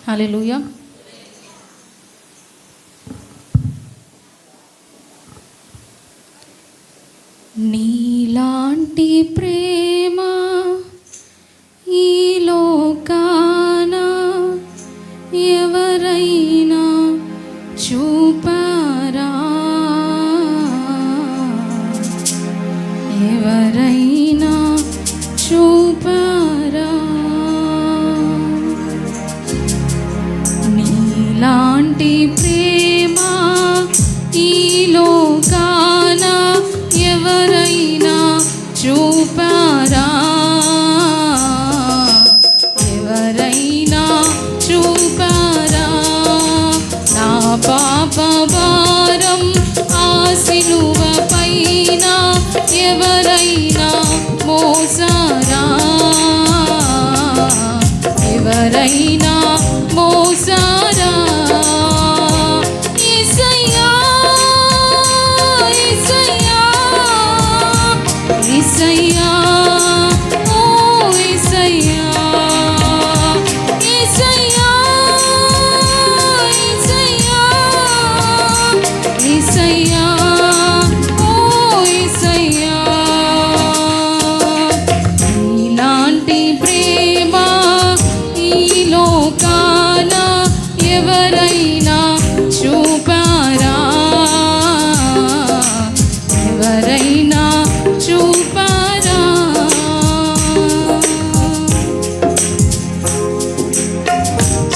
హల్లెలూయా. నీలాంటి ప్రేమ ఈ లోకాన ఎవరైనా చూపారా? ఎవరైనా చూపారా? నీలాంటి ప్రేమ ఈ లోకాన ఎవరైనా చూపారా? ఎవరైనా చూపారా? నా పాప భారం ఆ సిలువ పైన ఎవరైనా మోసారా? ఎవరైనా మోసారా? యేసయ్యా, యేసయ్యా, యేసయ్యా, ఓ యేసయ్యా, యేసయ్యా, యేసయ్యా, యేసయ్యా, ఓ యేసయ్యా. నీలాంటి ప్రేమ ఈ లోకాన ఎవరైనా చూపారా? ఎవరైనా చూపారా?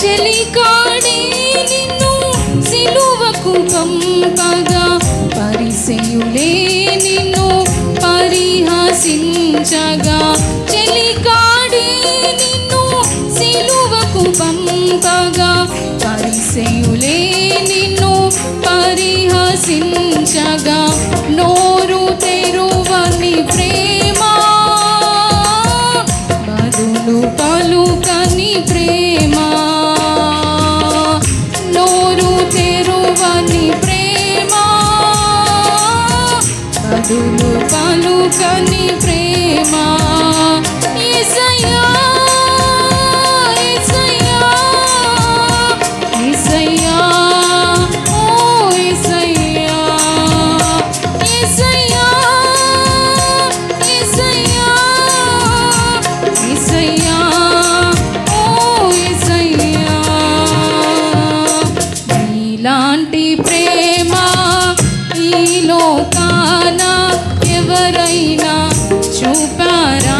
చెలికాడే నిన్ను సిలువకు పంపగా పరిసెయులే నిన్ను పరిహసించగా, చెలికాడే నిన్ను సిలువకు పంపగా పరిసెయులే నిన్ను పరిహసించగా, నోరు తెరువని ప్రేమ, బదులు పలుకని ప్రేమ, నోరు తెరువని ప్రేమ, బదులు పలుకని ప్రేమ. యేసయ్యా, యేసయ్యా, యేసయ్యా, ఓ యేసయ్యా, యేసయ్యా, యేసయ్యా, యేసయ్యా, ఓ యేసయ్యా. నీలాంటి ప్రేమ ఈ లోకాన ఎవరైనా చూపారా?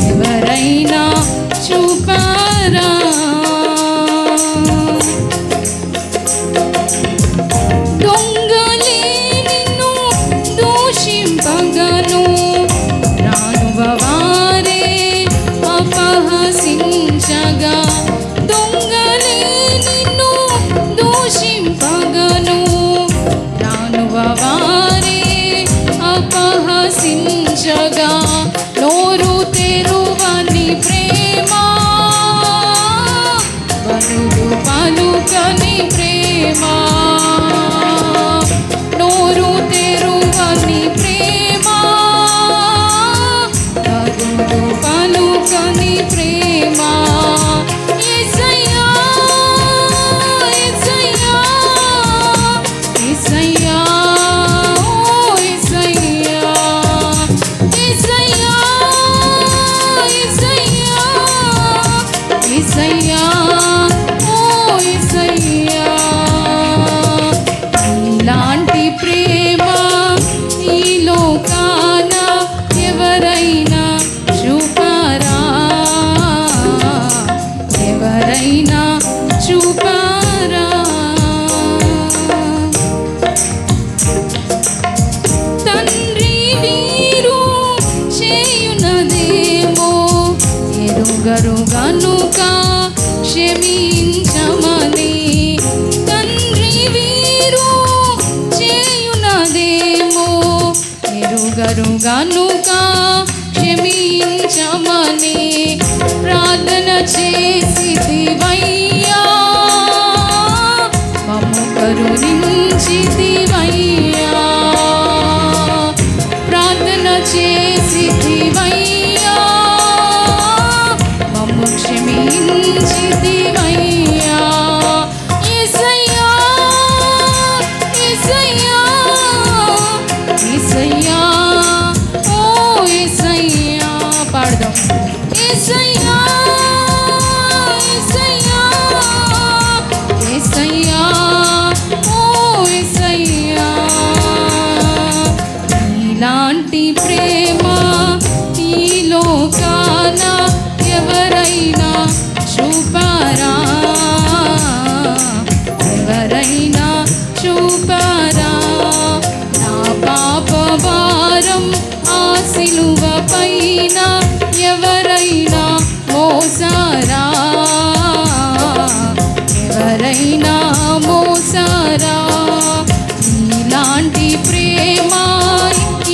ఎవరైనా చూపారా? దొంగలే నిన్ను దూషింపగను, రానువవారే అపహసించగా, దొంగలే నిన్ను దూషింపగను, రానువవారే అపహసించగా, నోరు తెరువని ప్రేమ, బదులు పలుకని ప్రేమ, నోరు తెరువని ప్రేమ, బదులు పలుకని ప్రేమ. యేసయ్యా, యేసయ్యా, యేసయ్యా, ఓ యేసయ్యా, యేసయ్యా, యేసయ్యా, యేసయ్యా, ఓ యేసయ్యా. నీలాంటి ప్రేమ ఈ లోకాన ఎవరైనా చూపారా? ఎవరైనా చూపారా? తండ్రి వీరు చేయునదేమో ఎరుగరు గనుక క్షమించమని, తండ్రి వీరు చేయునదేమో ఎరుగరు గనుక క్షమించమని, ప్రార్థన చేసితివయ్యా, మమ్ము కరుణించితివయ్యా, ప్రార్థన చేసితివయ్యా, మమ్ము ప్రేమించితివయ్యా యేసయ్యా యేసయ్యా యేసయ్యా ఓ యేసయ్యా పాడదాం యేసయ్యా యేసయ్యా యేసయ్యా ఓ యేసయ్యా నీలాంటి ప్రేమ ఈ లోకాన ఎవరైనా చూపారా ఎవరైనా చూపారా నా పాప భారం ఆ సిలువ పైన ఎవరైనా మోసారా ఎవరైనా మోసారా నీలాంటి ప్రేమ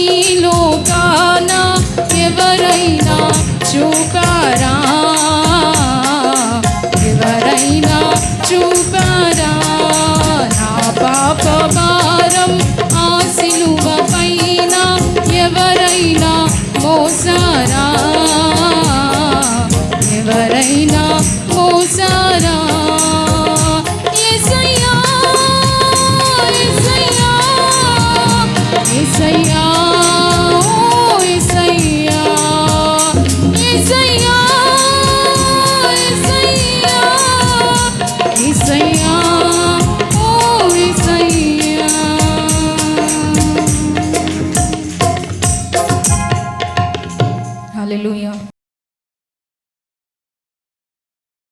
ఈ లోకాన ఎవరైనా చూపారా ఎవరైనా చూపారా నా పాప భారం ఆ సిలువ పైన ఎవరైనా మోసారా ఎవరైనా మోసారా యేసయ్యా యేసయ్యా యేసయ్యా